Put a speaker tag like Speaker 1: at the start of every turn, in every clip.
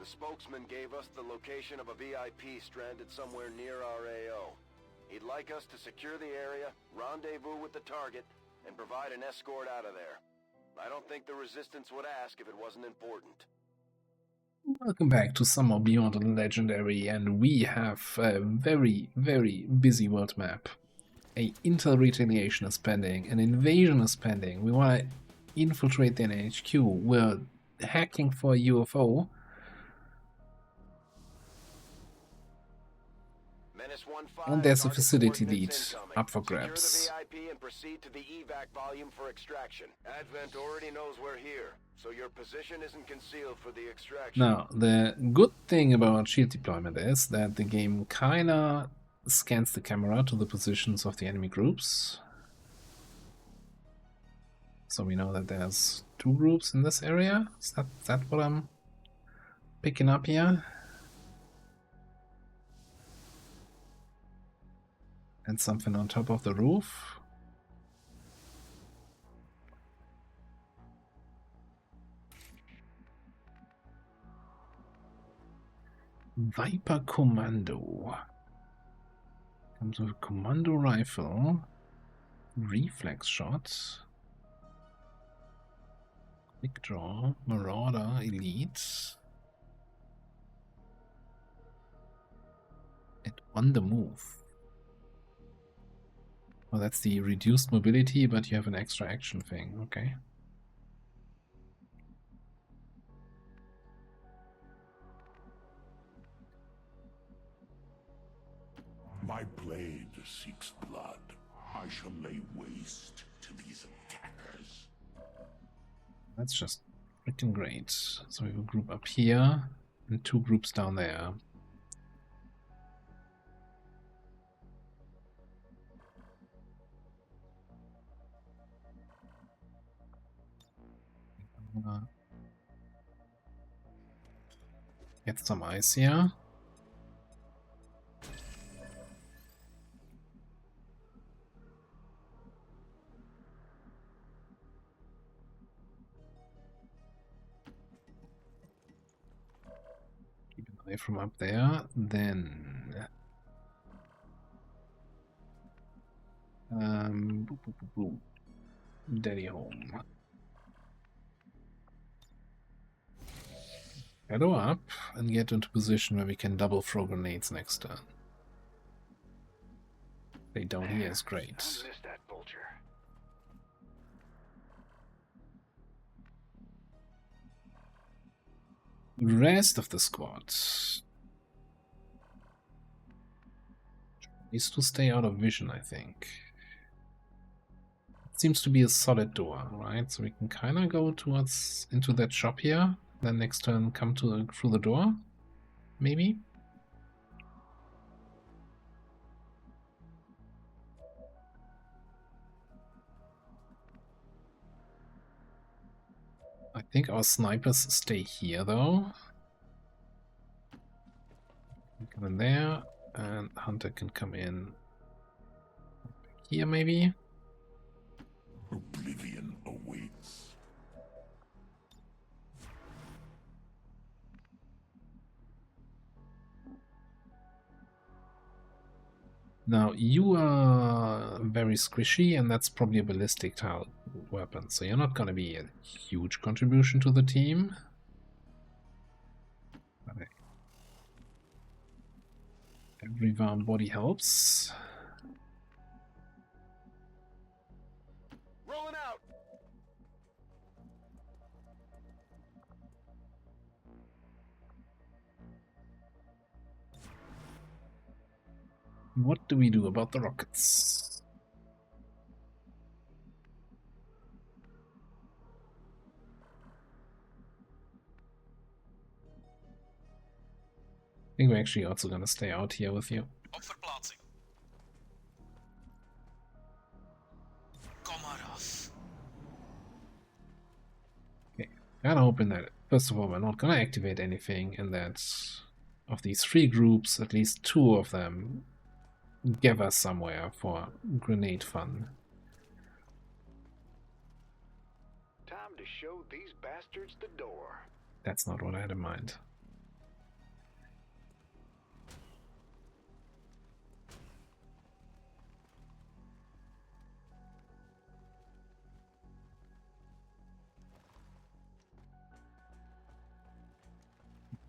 Speaker 1: spokesman gave us the location of a VIP stranded somewhere near our AO. He'd like us to secure the area, rendezvous with the target, and provide an escort out of there. I don't think the Resistance would ask if it wasn't important.
Speaker 2: Welcome back to Summer Beyond the Legendary, and we have a very, very busy world map. A intel retaliation is pending, an invasion is pending, we want to infiltrate the NHQ, we're hacking for a UFO. And there's a facility lead up for grabs.
Speaker 1: Secure the VIP and proceed to the evac volume for extraction. Advent already knows we're here, so your position isn't concealed for the extraction.
Speaker 2: Now, the good thing about shield deployment is that the game kinda scans the camera to the positions of the enemy groups. So we know that there's 2 groups in this area. Is that what I'm picking up here? And something on top of the roof. Viper Commando. Comes with a commando rifle. Reflex shot. Quick draw. Marauder elite. And on the move. Oh, that's the reduced mobility, but you have an extra action thing. Okay.
Speaker 3: My blade seeks blood. I shall lay waste to these attackers.
Speaker 2: That's just freaking great. So we have a group up here and 2 groups down there. Get some ice here. Keep an eye from up there. Then Daddy home. Shadow up and get into position where we can double throw grenades next turn. Stay down here is great.
Speaker 1: That vulture.
Speaker 2: Rest of the squad needs to stay out of vision, I think. It seems to be a solid door, right? So we can kind of go towards into that shop here. Then next turn come through the door, maybe? I think our snipers stay here though. Come in there, and Hunter can come in here maybe?
Speaker 3: Oblivion awaits.
Speaker 2: Now, you are very squishy, and that's probably a ballistic tile weapon, so you're not going to be a huge contribution to the team. But hey, every warm body helps.
Speaker 1: Rolling out.
Speaker 2: What do we do about the rockets? I think we're actually also gonna stay out here with you.
Speaker 4: Op verplaatsing. Kom maar af.
Speaker 2: Okay, kinda hoping that, first of all, we're not gonna activate anything, and that of these 3 groups, at least 2 of them gather somewhere for grenade fun.
Speaker 1: Time to show these bastards the door.
Speaker 2: That's not what I had in mind.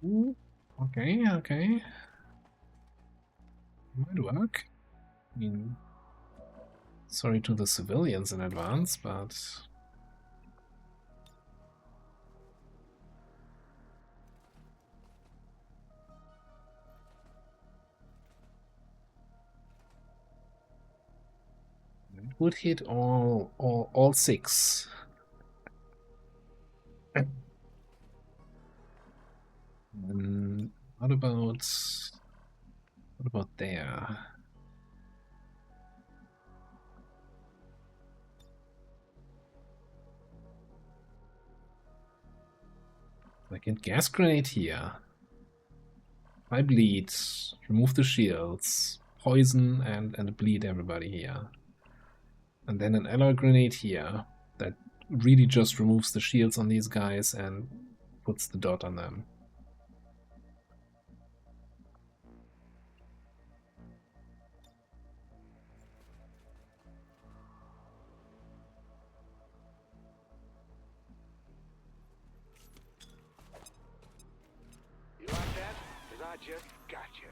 Speaker 2: Ooh, okay, okay. Might work. I mean, sorry to the civilians in advance, but it would hit all six. And what about there? Like a gas grenade here. I bleed, remove the shields, poison and bleed everybody here. And then an alloy grenade here that really just removes the shields on these guys and puts the dot on them.
Speaker 1: You like that? Because I just got you.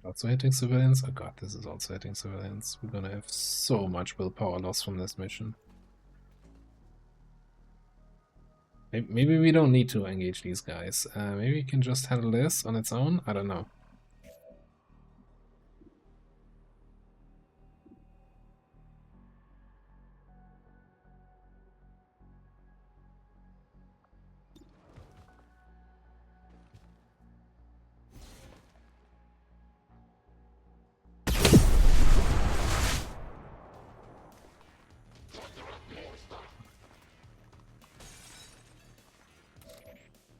Speaker 2: Also hitting civilians? Oh god, this is also hitting civilians. We're gonna have so much willpower loss from this mission. Maybe we don't need to engage these guys. Maybe we can just handle this on its own? I don't know.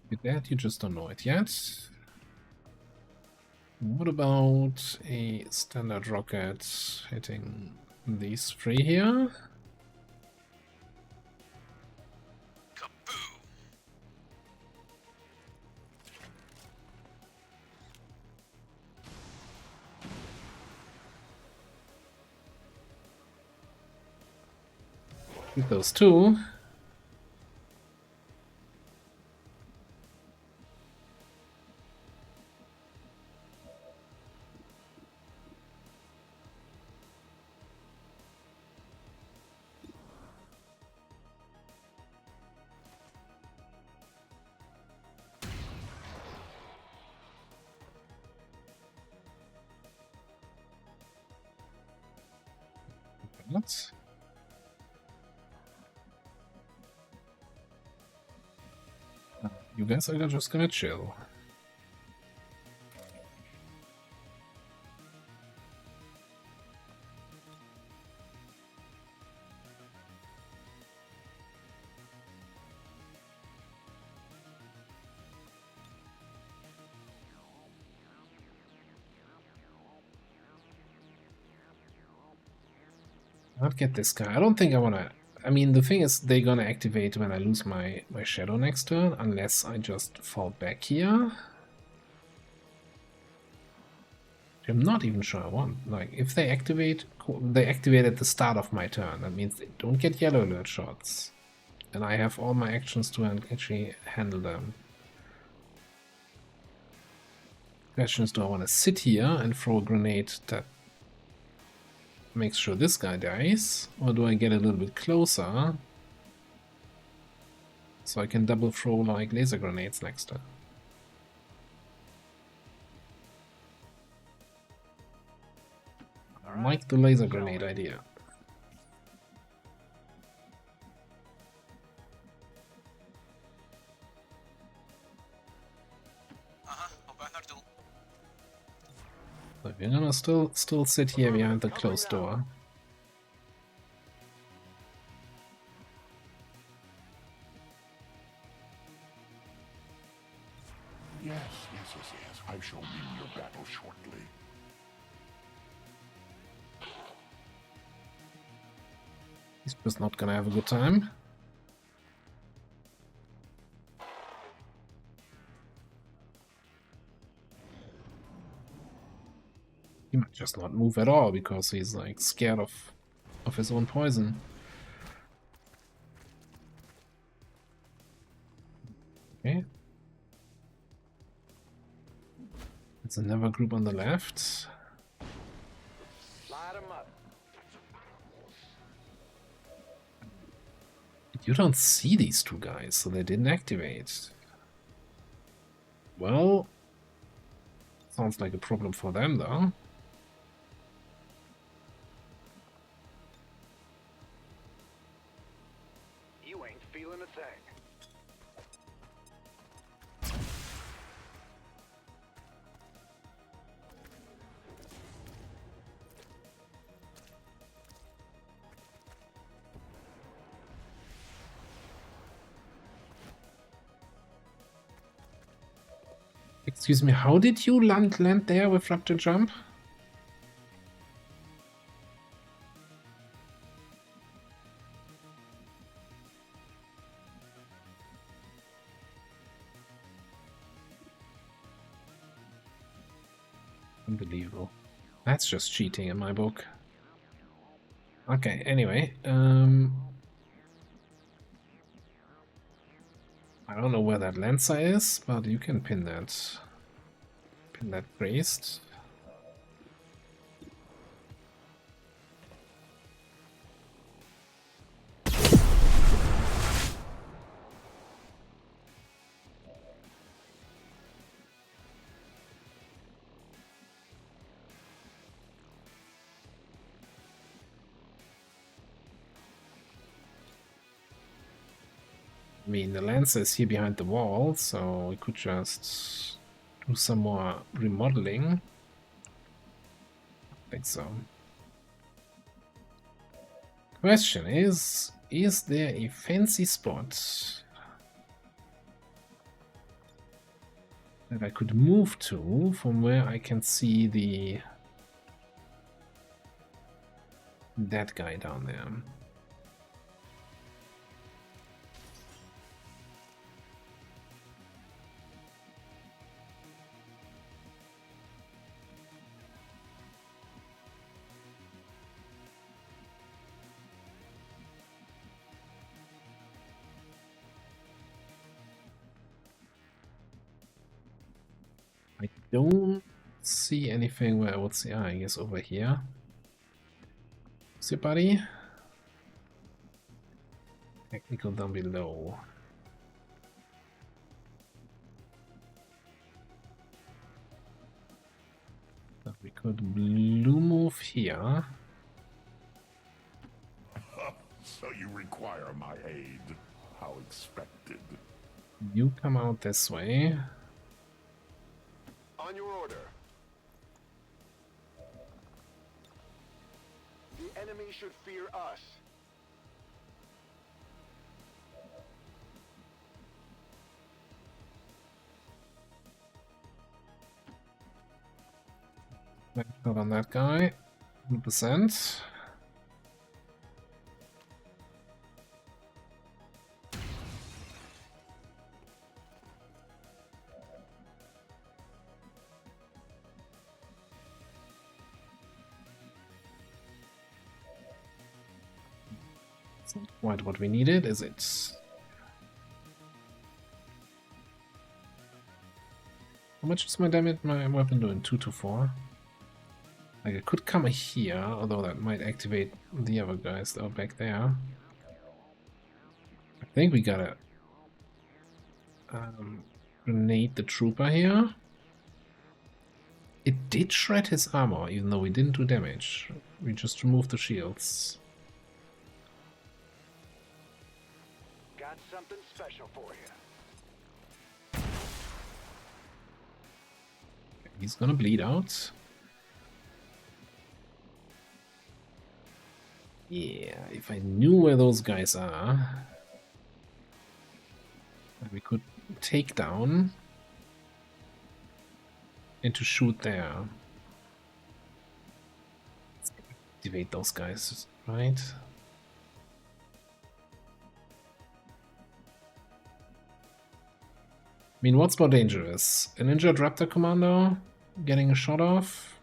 Speaker 2: With that, you just don't know it yet. What about a standard rocket hitting these three here?
Speaker 4: Kaboom!
Speaker 2: With those two. What? You guys are just gonna chill. I'll get this guy. I don't think I wanna... I mean, the thing is, they're gonna activate when I lose my shadow next turn, unless I just fall back here. I'm not even sure I want. Like, if they activate at the start of my turn. That means they don't get yellow alert shots. And I have all my actions to actually handle them. Question is, do I want to sit here and throw a grenade that makes sure this guy dies? Or do I get a little bit closer so I can double throw like laser grenades next turn? I like the laser grenade idea. So we're gonna still sit here behind the closed door.
Speaker 3: Yes. I shall win your battle shortly.
Speaker 2: He's just not gonna have a good time. He might just not move at all because he's like scared of his own poison. Okay. It's another group on the left.
Speaker 1: Light 'em up.
Speaker 2: You don't see these two guys, so they didn't activate. Well, sounds like a problem for them, though.
Speaker 1: You ain't feeling a thing.
Speaker 2: Excuse me, how did you land there with Raptor Jump? Unbelievable. That's just cheating in my book. Okay, anyway, I don't know where that Lancer is, but you can pin that. Pin that priest. I mean, the Lancer is here behind the wall, so we could just do some more remodeling. I think so. Question is there a fancy spot that I could move to from where I can see that guy down there? I don't see anything where I would say, I guess over here. See, buddy? Technical down below. So we could blue move here.
Speaker 3: So you require my aid. How expected.
Speaker 2: You come out this way.
Speaker 1: On your order. The enemy should fear us.
Speaker 2: Not on that guy. 100%. Not quite what we needed, is it? How much is my damage, my weapon doing? 2 to 4? Like, I could come here, although that might activate the other guys that are back there. I think we gotta grenade the trooper here. It did shred his armor, even though we didn't do damage. We just removed the shields.
Speaker 1: Got something special for you.
Speaker 2: He's gonna bleed out. Yeah, if I knew where those guys are, we could take down and to shoot there. Let's activate those guys, right? I mean, what's more dangerous? An injured Raptor Commando getting a shot off?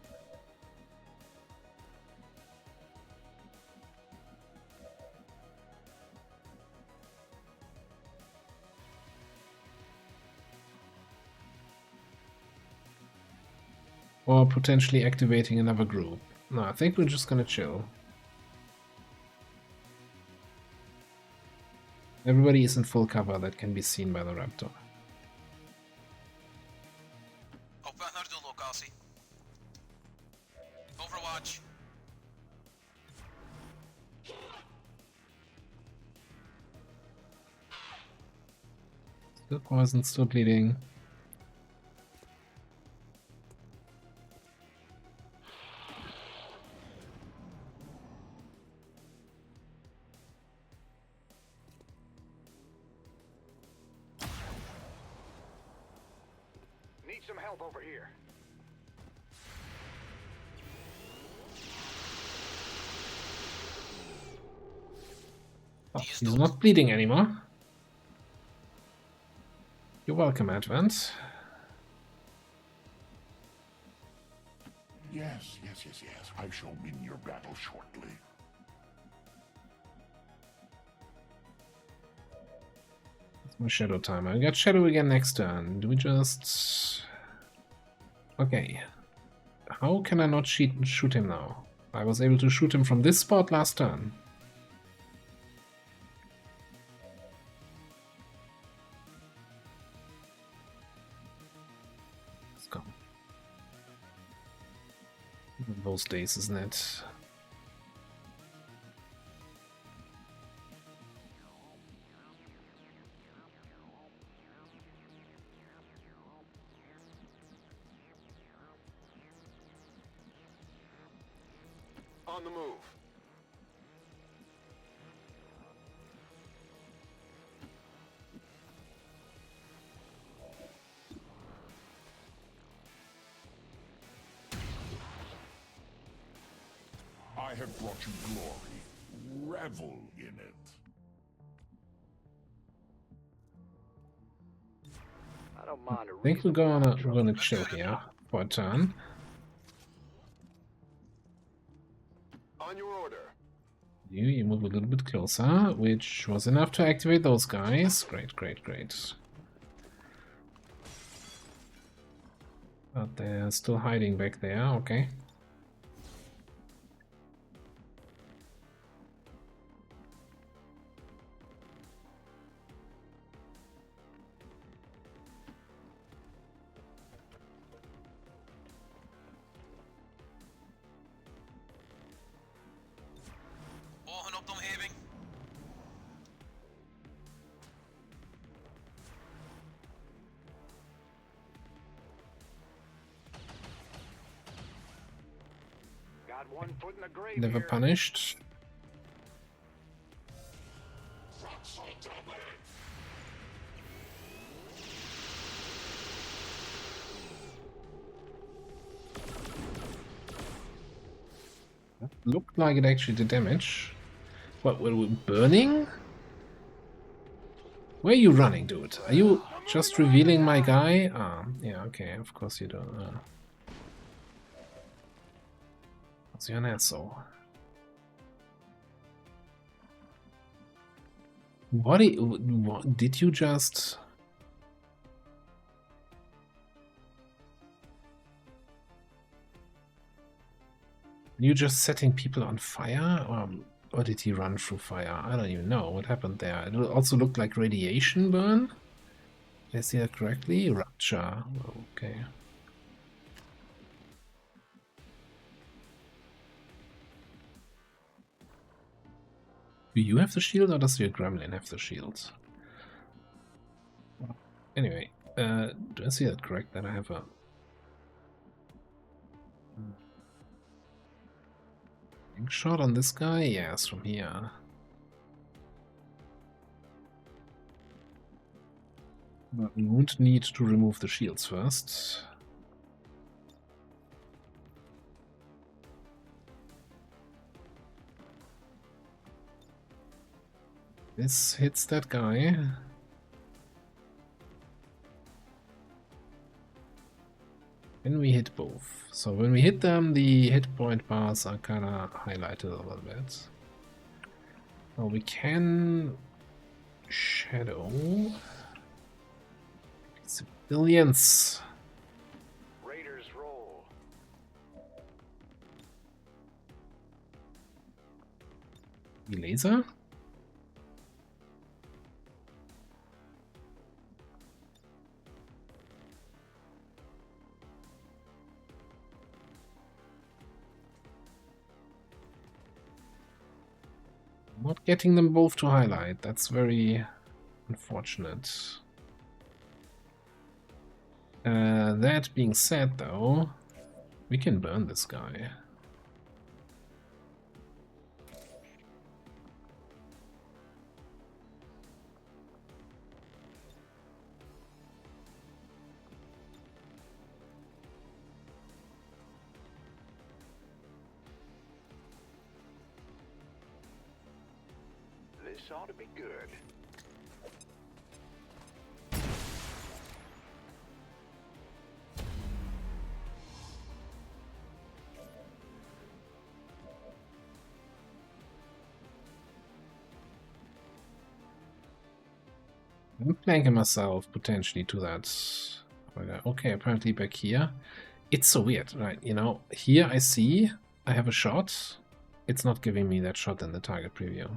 Speaker 2: Or potentially activating another group. No, I think we're just gonna chill. Everybody is in full cover that can be seen by the Raptor.
Speaker 4: Op weg naar de locatie. Overwatch.
Speaker 2: Still poisoned, still bleeding.
Speaker 1: Need some help over here.
Speaker 2: Oh, he's not bleeding anymore. You're welcome, Advent.
Speaker 3: Yes. I shall win your battle shortly.
Speaker 2: It's my shadow timer. I got shadow again next turn. Do we just... Okay. How can I not shoot him now? I was able to shoot him from this spot last turn. Let's go. Those days, isn't it?
Speaker 1: On the move.
Speaker 3: I have brought you glory. Revel in it.
Speaker 1: I don't mind a
Speaker 2: I think we're gonna chill here for a turn.
Speaker 1: On your order.
Speaker 2: You move a little bit closer, which was enough to activate those guys. Great. But they're still hiding back there, okay.
Speaker 4: Ogen op de omgeving.
Speaker 1: Got one foot in the grave
Speaker 2: Never
Speaker 1: here.
Speaker 2: punished. Looked like it actually did damage. What, were we burning? Where are you running, dude? Are you just revealing my guy? Ah, yeah, okay, of course you don't. Because you're an asshole. What did you just... You just setting people on fire? Or did he run through fire? I don't even know what happened there. It also looked like radiation burn. Did I see that correctly? Rupture. Okay. Do you have the shield or does your gremlin have the shield? Anyway, do I see that correct? That I have a... shot on this guy? Yes, from here. But we won't need to remove the shields first. This hits that guy. And we hit both. So when we hit them, the hit point bars are kind of highlighted a little bit. Well, we can shadow civilians.
Speaker 1: Raiders roll.
Speaker 2: laser? Not getting them both to highlight. That's very unfortunate. That being said, though, we can burn this guy.
Speaker 1: This ought to be good.
Speaker 2: I'm planking myself potentially to that. Okay, apparently back here. It's so weird, right? You know, here I see I have a shot. It's not giving me that shot in the target preview.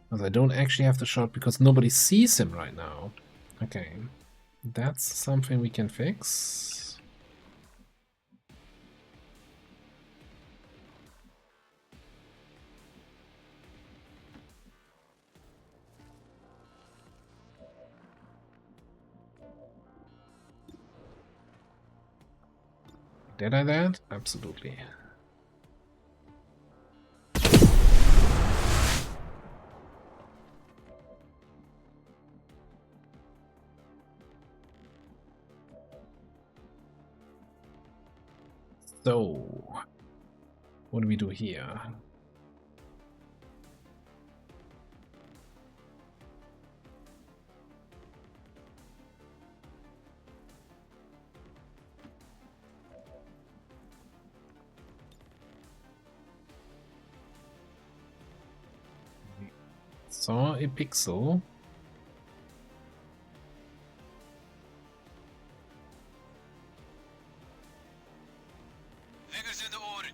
Speaker 2: Because I don't actually have the shot because nobody sees him right now. Okay, that's something we can fix. Did I that? Absolutely. So, what do we do here? Saw a pixel.
Speaker 4: Fingers in the oren.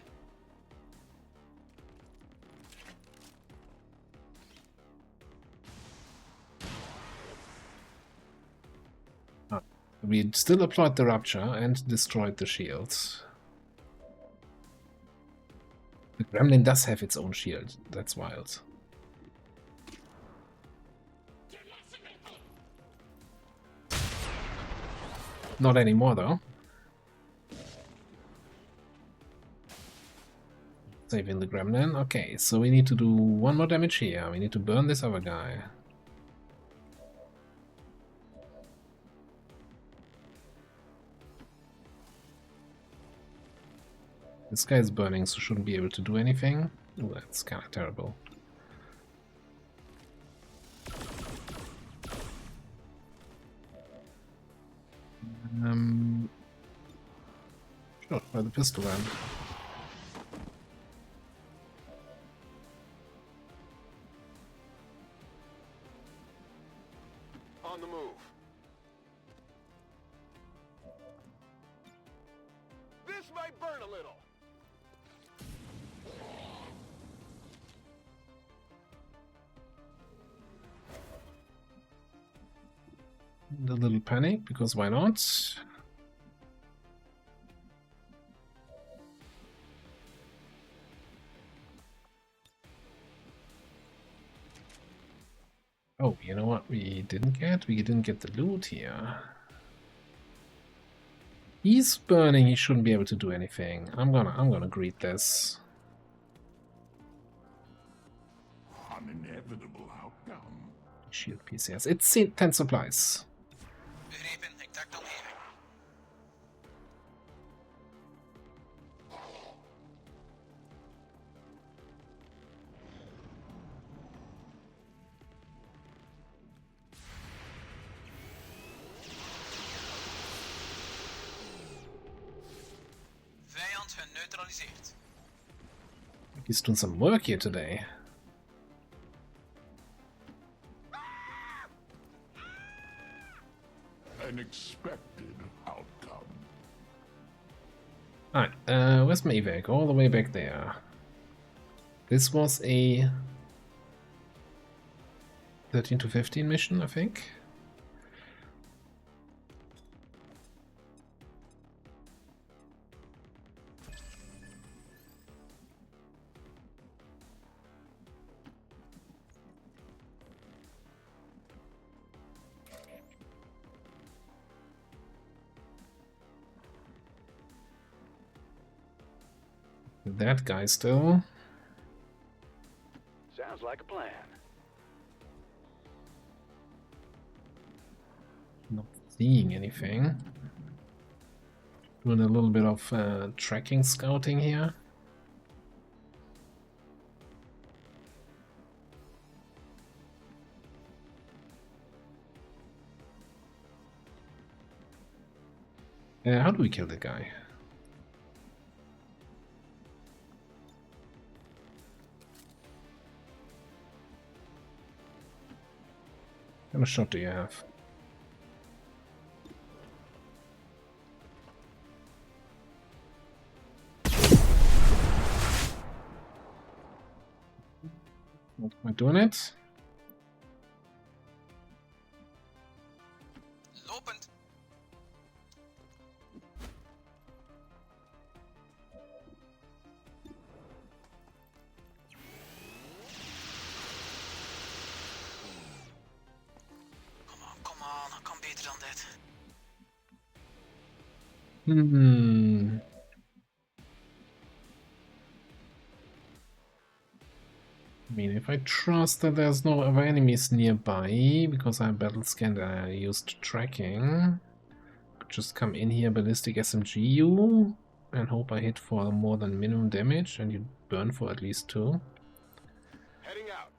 Speaker 2: We still applied the rupture and destroyed the shields. The gremlin does have its own shield. That's wild. Not anymore, though. Saving the gremlin. Okay, so we need to do one more damage here. We need to burn this other guy. This guy is burning, so shouldn't be able to do anything. Oh, that's kind of terrible. Sure, by the pistol then.
Speaker 1: On the move. This might burn a little.
Speaker 2: A little panic, because why not? Oh, you know what we didn't get? We didn't get the loot here. He's burning, he shouldn't be able to do anything. I'm gonna greet this.
Speaker 3: An inevitable outcome.
Speaker 2: Shield PCS. It's 10 supplies.
Speaker 4: Begrepen, ik tak de omgeving. Vijand geneutraliseerd.
Speaker 2: He's doing some work here today.
Speaker 3: An expected outcome.
Speaker 2: Alright, where's my evac? All the way back there. This was a 13 to 15 mission, I think. That guy still.
Speaker 1: Sounds like a plan.
Speaker 2: Not seeing anything. Doing a little bit of tracking scouting here. How do we kill the guy? What kind of shot do you have? Not quite doing it.
Speaker 4: Lopend. Kom aan, dat kan beter dan dit.
Speaker 2: I mean, if I trust that there's no other enemies nearby, because I battle scanned and I used tracking, could just come in here, ballistic SMG you, and hope I hit for more than minimum damage, and you burn for at least 2.
Speaker 1: Heading out.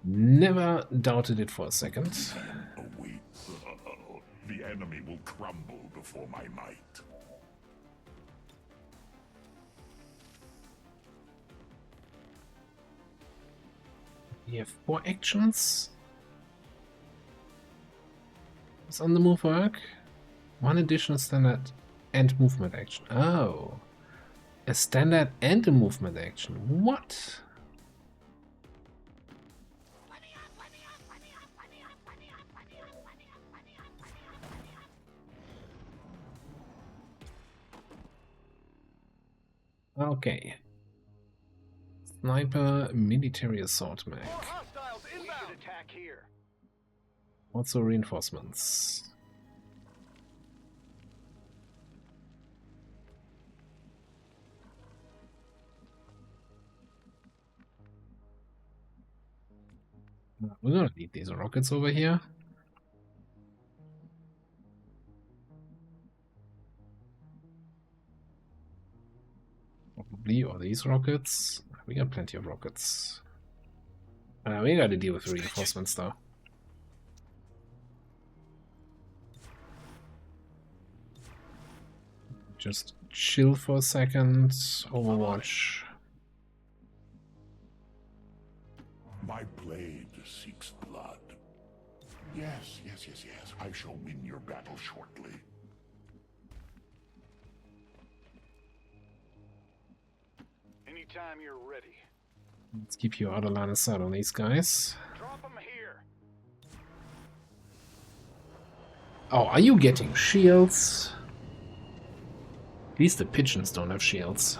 Speaker 2: Never doubted it for a second.
Speaker 3: Awaits. The enemy will crumble before my might.
Speaker 2: We have 4 actions. Does on the move work? 1 additional standard and movement action. Oh. A standard and a movement action. What? Okay. Sniper military assault mag.
Speaker 1: Hostiles inbound. Attack here.
Speaker 2: Also reinforcements. We're gonna need these rockets over here. Probably, or these rockets. We got plenty of rockets. We gotta deal with reinforcements though. Just chill for a second. Overwatch.
Speaker 3: My blade seeks blood. Yes. I shall win your battle shortly.
Speaker 1: Anytime you're ready.
Speaker 2: Let's keep you out of line of sight on these guys.
Speaker 1: Drop them here.
Speaker 2: Oh, are you getting shields? At least the pigeons don't have shields.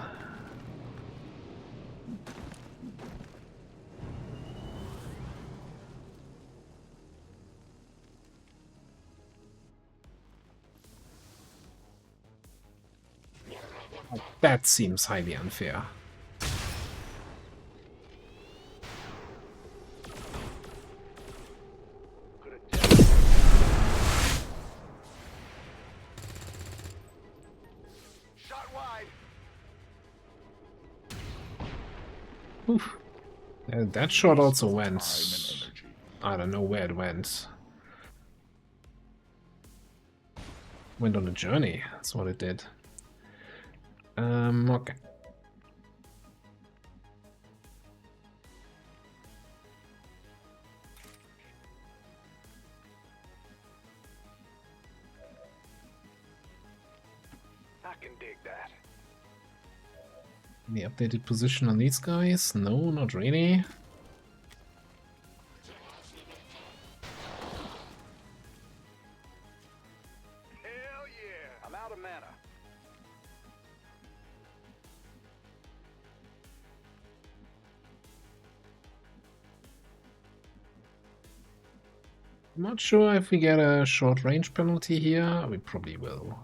Speaker 2: That seems highly unfair.
Speaker 1: Shot wide.
Speaker 2: Oof. That shot also went.
Speaker 3: Time and energy.
Speaker 2: I don't know where it went. Went on a journey, that's what it did. Okay.
Speaker 1: I can dig that.
Speaker 2: The updated position on these guys? No, not really.
Speaker 1: Hell yeah! I'm out of mana.
Speaker 2: I'm not sure if we get a short range penalty here. We probably will.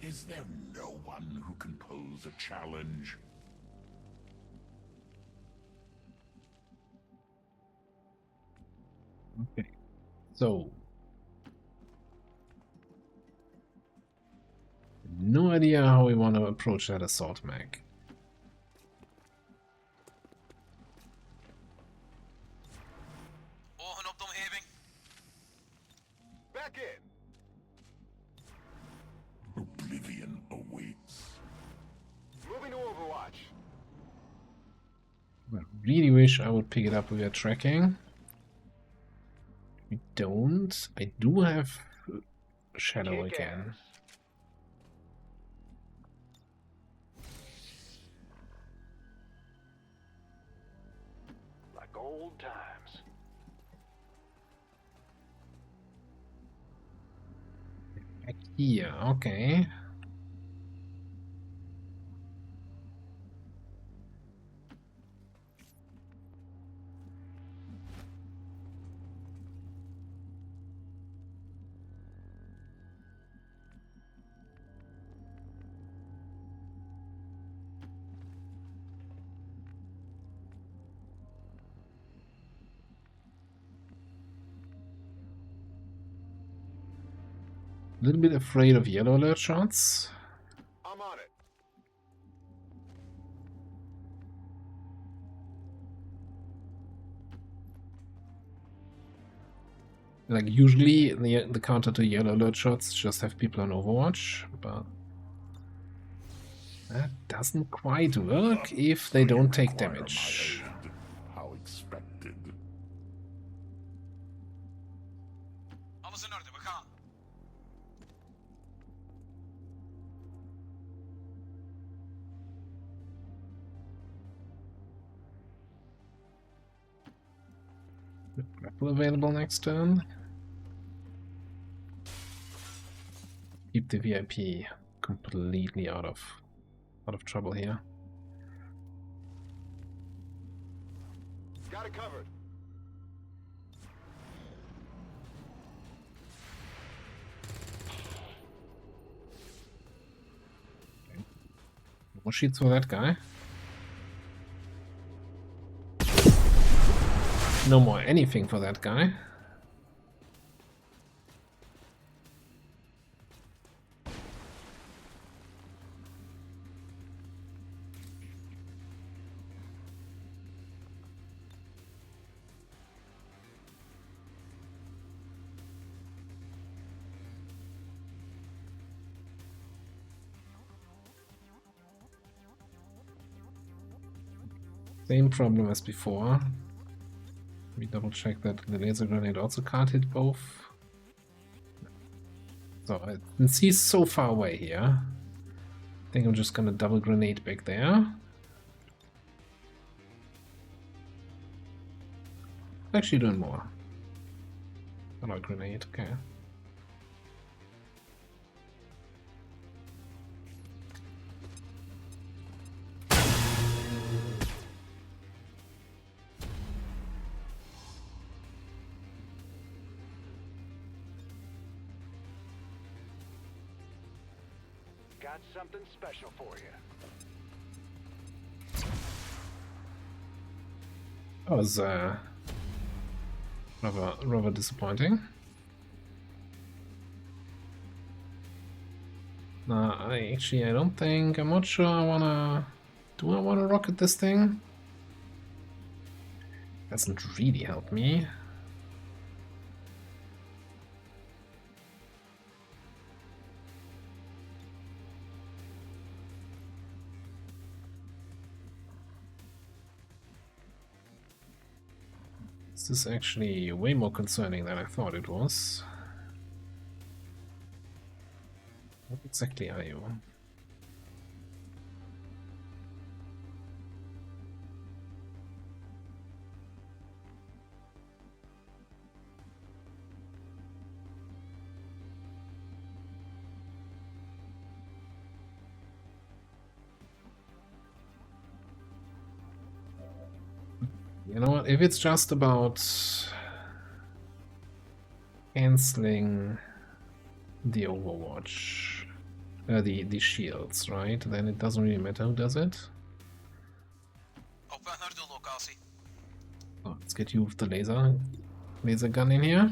Speaker 3: Is there no one who can pose a challenge?
Speaker 2: Okay. So. No idea how we want to approach that assault mech.
Speaker 4: Ogen op de omgeving.
Speaker 1: Back in.
Speaker 3: Oblivion awaits.
Speaker 1: Moving to Overwatch.
Speaker 2: I really wish I would pick it up with your tracking. We don't. I do have Shadow
Speaker 1: Kick
Speaker 2: again.
Speaker 1: ass. Like old times.
Speaker 2: Back here, okay. A little bit afraid of yellow alert shots.
Speaker 1: I'm on it.
Speaker 2: Like usually the counter to yellow alert shots just have people on Overwatch, but that doesn't quite work if they don't take
Speaker 3: Require
Speaker 2: damage.
Speaker 3: my aid. How expected.
Speaker 4: Alles in orde, we gaan.
Speaker 2: Grapple available next turn. Keep the VIP completely out of trouble here.
Speaker 1: Got it covered.
Speaker 2: More sheets for that guy. No more anything for that guy. Same problem as before. We double check that the laser grenade also can't hit both. So since he's so far away here, I think I'm just gonna double grenade back there. Actually doing more. Another grenade, okay.
Speaker 1: Got something special for you.
Speaker 2: That was rather disappointing. I don't think, I'm not sure I wanna Do I want to rocket this thing? Doesn't really help me. This is actually way more concerning than I thought it was. What exactly are you? You know what, if it's just about cancelling the Overwatch, the shields, right? Then it doesn't really matter who does it.
Speaker 4: Op weg naar doellocatie.
Speaker 2: Oh, let's get you with the laser gun in here.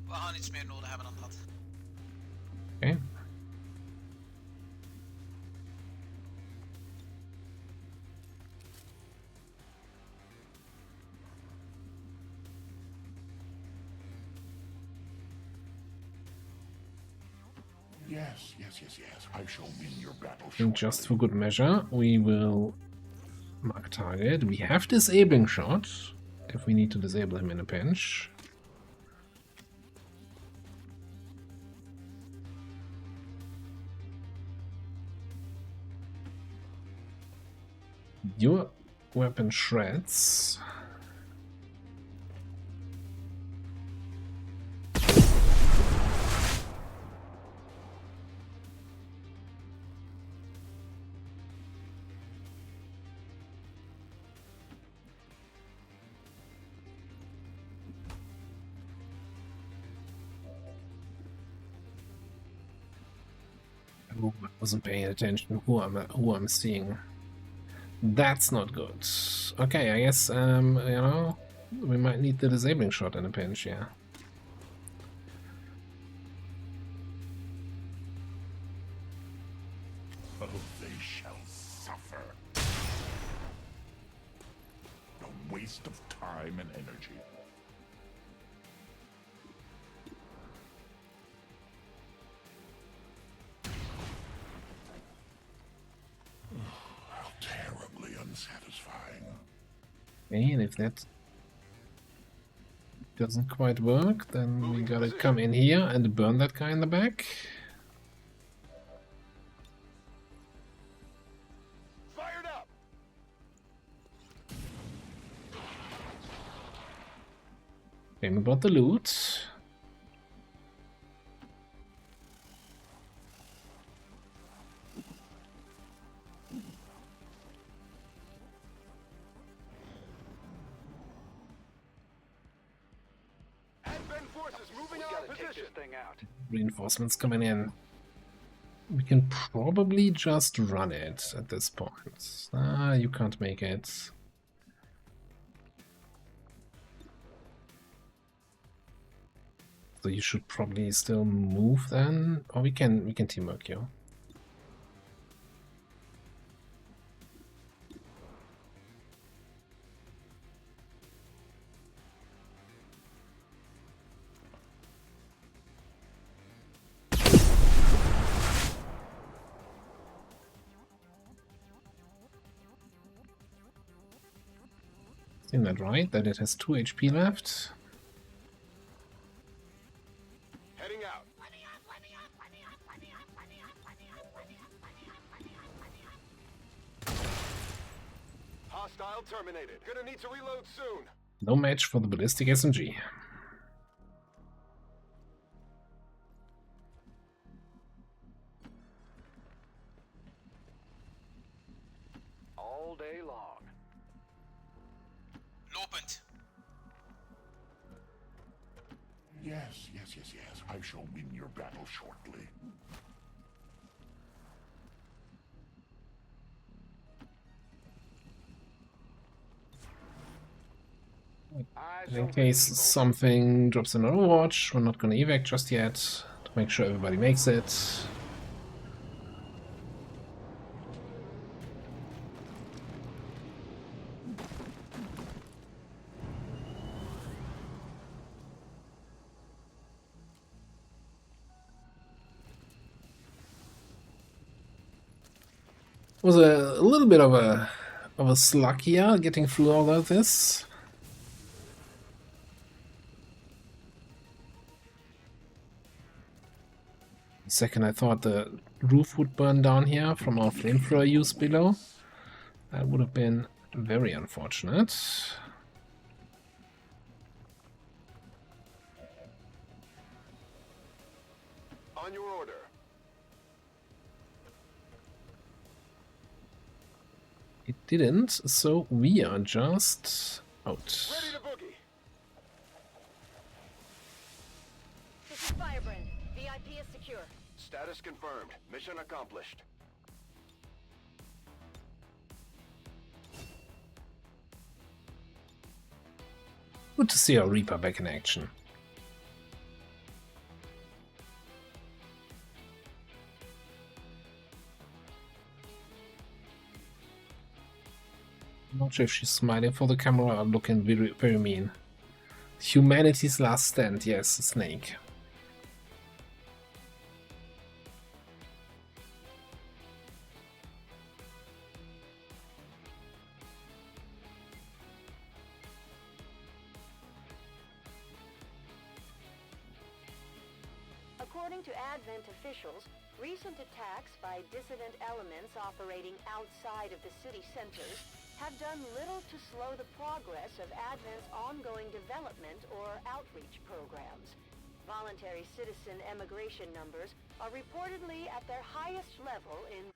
Speaker 4: We gaan iets meer nodig hebben dan dat.
Speaker 2: Okay.
Speaker 3: Yes, yes, yes, yes. I shall win your battle.
Speaker 2: And just for good measure, we will mark target. We have disabling shot if we need to disable him in a pinch. Your weapon shreds. Oh, I wasn't paying attention who I'm seeing. That's not good. Okay, I guess you know, we might need the disabling shot in a pinch, yeah.
Speaker 3: Oh, they shall suffer. A waste of time and energy. How terribly unsatisfying.
Speaker 2: Okay, and if that doesn't quite work, then we gotta come in here and burn that guy in the back.
Speaker 1: Fired up!
Speaker 2: Okay, we got the loot.
Speaker 1: Advent forces moving our position.
Speaker 2: Reinforcements coming in. We can probably just run it at this point. Ah, you can't make it. So you should probably still move then. Or we can teamwork you. Isn't that right? That it has 2 HP left?
Speaker 1: Heading out. Hostile terminated. Gonna need to reload soon.
Speaker 2: No match for the ballistic SMG.
Speaker 1: All day long.
Speaker 4: Lopend.
Speaker 3: Yes, yes, yes, yes. I shall win your battle shortly.
Speaker 2: In case something drops in Overwatch, we're not gonna evac just yet. make sure everybody makes it. Was a little bit of a slug here getting through all of this. Second, I thought the roof would burn down here from our flamethrower use below. That would have been very unfortunate.
Speaker 1: On your order.
Speaker 2: It didn't, so we are just out.
Speaker 1: Ready to boogie.
Speaker 5: This is Firebrand. VIP is secure.
Speaker 1: Status confirmed. Mission accomplished.
Speaker 2: Good to see our Reaper back in action. I'm not sure if she's smiling for the camera or looking very, very mean. Humanity's last stand, yes, Snake.
Speaker 5: According to Advent officials, recent attacks by dissident elements operating outside of the city centers have done little to slow the progress of Advent's ongoing development or outreach programs. Voluntary citizen emigration numbers are reportedly at their highest level in...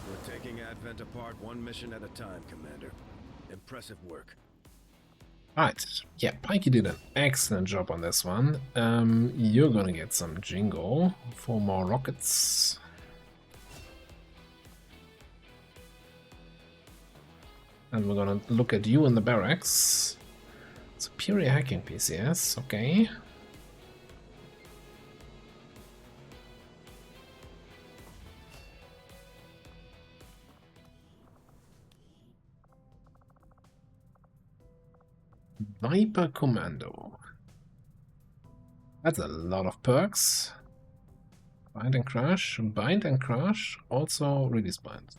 Speaker 6: We're taking Advent apart one mission at a time, Commander. Impressive work.
Speaker 2: Right, yeah, Pikey did an excellent job on this one. You're gonna get some jingo for more rockets. And we're gonna look at you in the barracks. Superior hacking PCS, okay. Viper Commando. That's a lot of perks. Bind and crush, also release bind.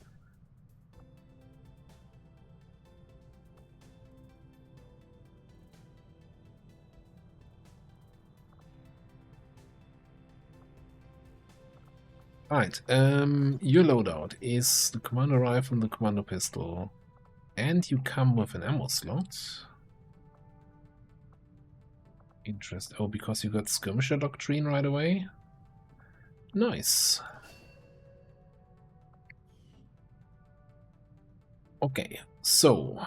Speaker 2: Right, your loadout is the commando rifle and the commando pistol, and you come with an ammo slot. Interest. Oh, because you got skirmisher doctrine right away? Nice. Okay, so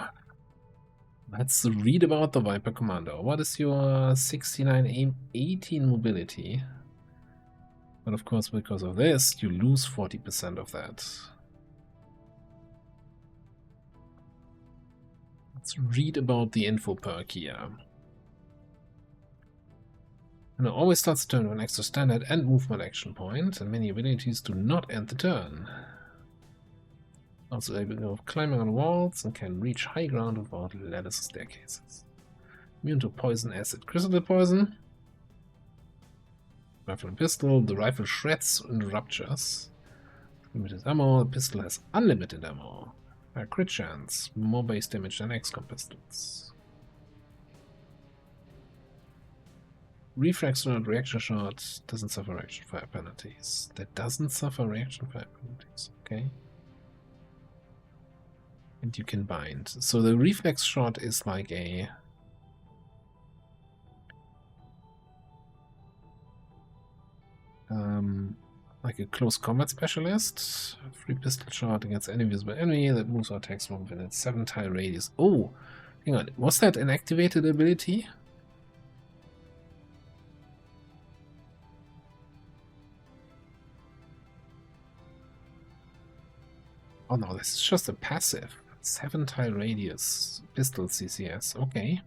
Speaker 2: let's read about the Viper Commando. What is your 69 18 mobility? But of course, because of this, you lose 40% of that. Let's read about the info perk here. And it always starts the turn with an extra standard and movement action point, and many abilities do not end the turn. Also able of climbing on walls and can reach high ground without ladders or staircases. Immune to poison, acid, crystal poison. Rifle and pistol. The rifle shreds and ruptures. Limited ammo. The pistol has unlimited ammo. A crit chance. More base damage than XCOM pistols. Reflex shot, reaction shot. Doesn't suffer reaction fire penalties. That doesn't suffer reaction fire penalties. Okay. And you can bind. So the reflex shot is like a... like a close combat specialist. Free pistol shot against any visible enemy that moves or attacks from within its 7-tile radius. Oh, hang on. Was that an activated ability? Oh no, this is just a passive. 7-tile radius. Pistol CCS. Okay.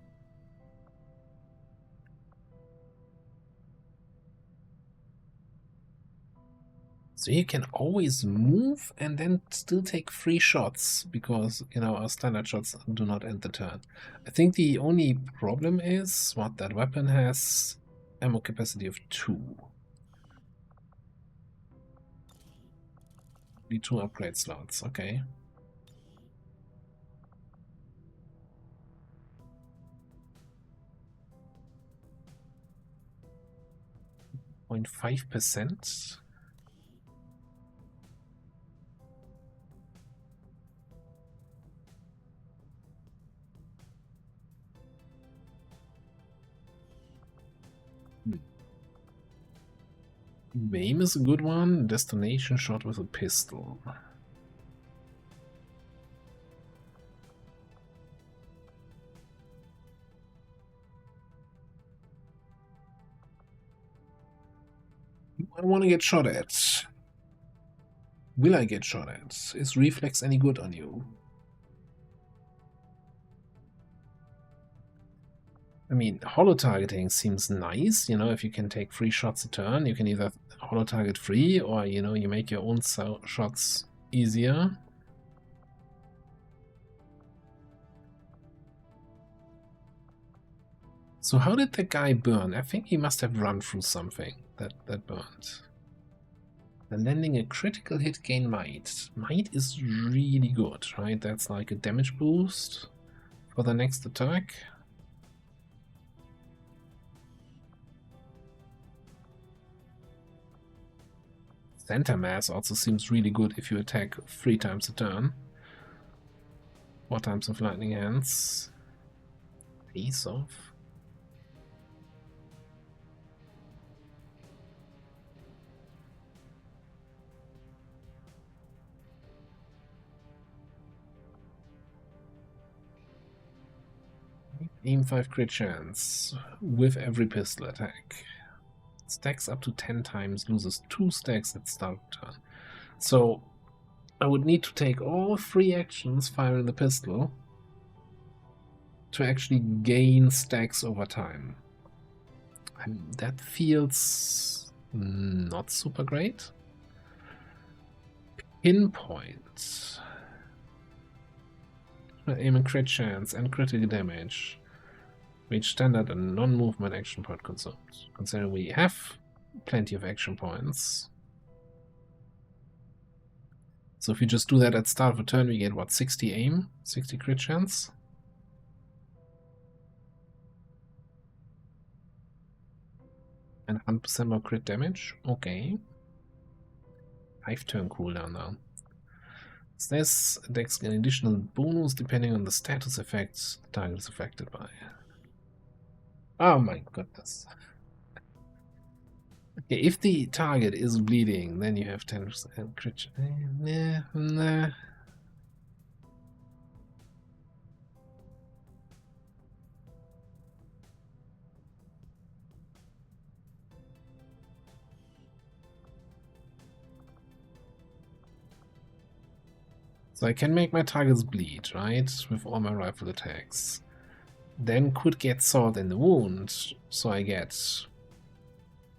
Speaker 2: So you can always move and then still take 3 shots, because, you know, our standard shots do not end the turn. I think the only problem is what that weapon has ammo capacity of 2. The 2 upgrade slots, okay. .5%. Aim is a good one. Destination shot with a pistol. I want to get shot at. Will I get shot at? Is reflex any good on you? I mean, holo targeting seems nice, you know, if you can take 3 shots a turn, you can either holo target free, or, you know, you make your own shots easier. So how did the guy burn? I think he must have run through something that burned. Then landing a critical hit, gain might. Might is really good, right? That's like a damage boost for the next attack. Center mass also seems really good if you attack 3 times a turn. 4 times with lightning hands. Face off. Aim 5 crit chance with every pistol attack. Stacks up to 10 times, loses 2 stacks at start of turn. So I would need to take all 3 actions firing the pistol to actually gain stacks over time. And that feels not super great. Pinpoint. Aim and crit chance and critical damage. Reach standard and non-movement action point consumed. Considering we have plenty of action points. So if we just do that at start of a turn, we get what, 60 aim, 60 crit chance? And 100% more crit damage? Okay. 5 turn cooldown now. This decks an additional bonus depending on the status effects the target is affected by. Oh my goodness. Okay, if the target is bleeding, then you have 10% crit. Nah. So I can make my targets bleed, right? With all my rifle attacks. Then could get salt in the wound, so I get...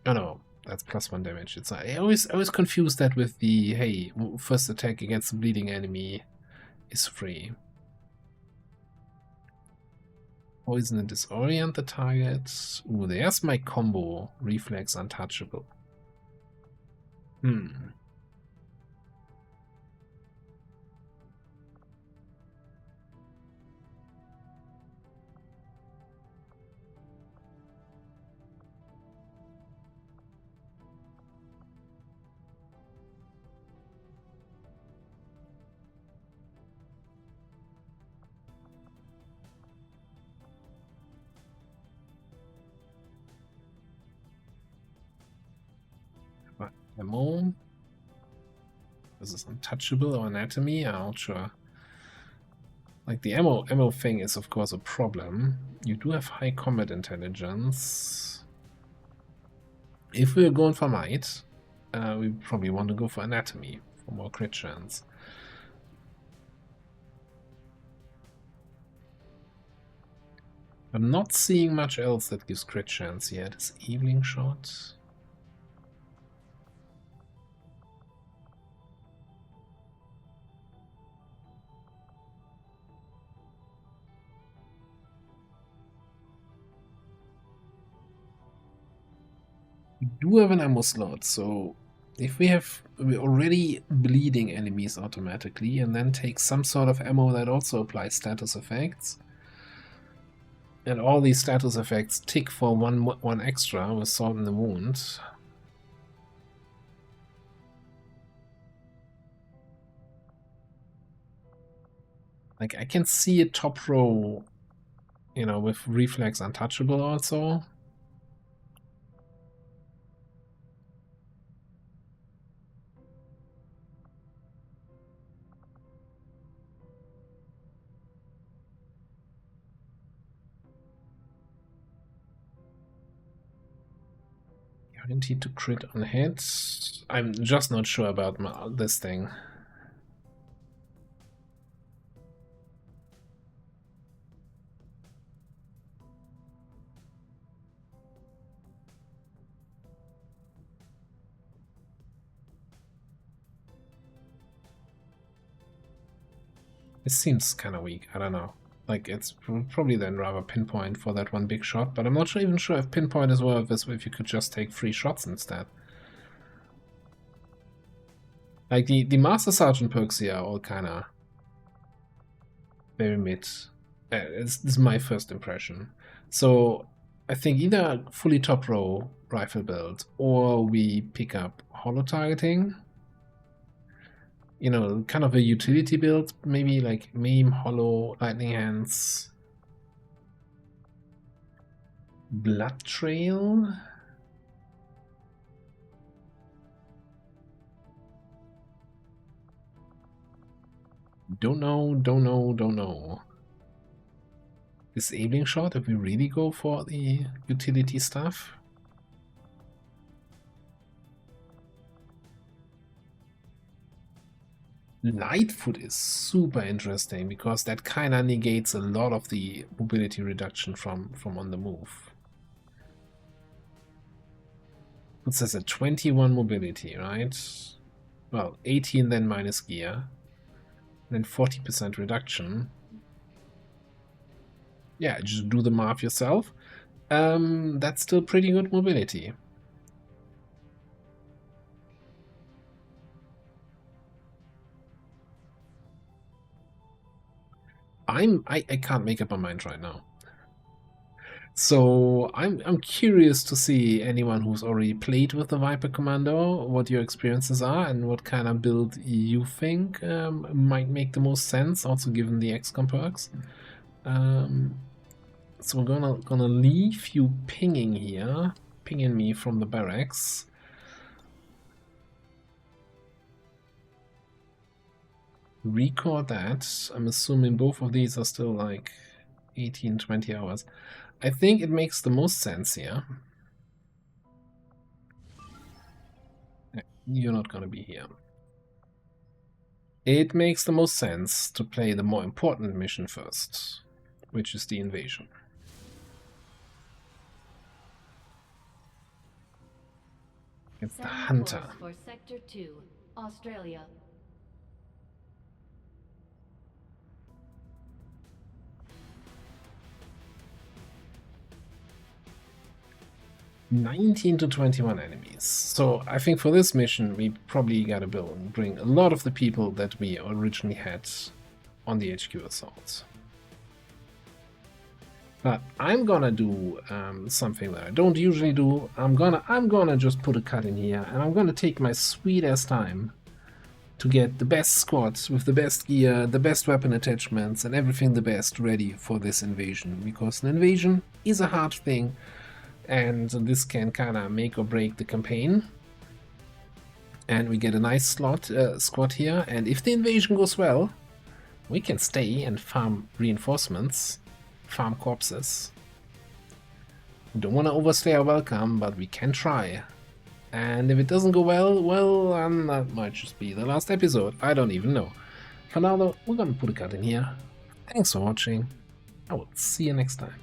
Speaker 2: Oh no, that's +1 damage. It's I always confuse that with the, hey, first attack against a bleeding enemy is free. Poison and disorient the target. Ooh, there's my combo. Reflex untouchable. Ammo. Is this untouchable or anatomy? I'm not sure. Like the ammo thing is of course a problem. You do have high combat intelligence. If we're going for might, we probably want to go for anatomy for more crit chance. I'm not seeing much else that gives crit chance yet. Is evening shot? do have an ammo slot, so if we're already bleeding enemies automatically and then take some sort of ammo that also applies status effects, and all these status effects tick for one extra with Salt in the Wound. Like, I can see a top row, you know, with Reflex Untouchable also. Guaranteed to crit on hits. I'm just not sure about this thing. It seems kind of weak, I don't know. Like, it's probably then rather pinpoint for that one big shot, but I'm not even sure if pinpoint is worth this if you could just take 3 shots instead. Like, the Master Sergeant perks here are all kinda very mid. This is my first impression. So, I think either fully top row rifle build, or we pick up holo targeting. You know, kind of a utility build, maybe like Maim, Hollow, Lightning Hands, Blood Trail. Don't know. Disabling Shot, if we really go for the utility stuff. Lightfoot is super interesting because that kind of negates a lot of the mobility reduction from on the move. Puts us at 21 mobility, right? Well, 18 then minus gear. Then 40% reduction. Yeah, just do the math yourself. That's still pretty good mobility. I can't make up my mind right now. So I'm curious to see anyone who's already played with the Viper Commando, what your experiences are and what kind of build you think might make the most sense, also given the XCOM perks. So we're gonna leave you pinging here, pinging me from the barracks. Record that. I'm assuming both of these are still like 18-20 hours. I think it makes the most sense here. You're not gonna be here. It makes the most sense to play the more important mission first, which is the invasion. It's the hunter.
Speaker 7: For Sector 2, Australia.
Speaker 2: (19 to 21 enemies. So I think for this mission we probably gotta bring a lot of the people that we originally had on the HQ assault. But I'm gonna do something that I don't usually do. I'm gonna just put a cut in here, and I'm gonna take my sweet ass time to get the best squad with the best gear, the best weapon attachments, and everything the best ready for this invasion. Because an invasion is a hard thing, and this can kind of make or break the campaign. And we get a nice squad here, and if the invasion goes well, we can stay and farm reinforcements. Farm corpses. We don't want to overstay our welcome, but we can try. And if it doesn't go well, that might just be the last episode. I don't even know. For now though, we're gonna put a cut in here. Thanks for watching. I will see you next time.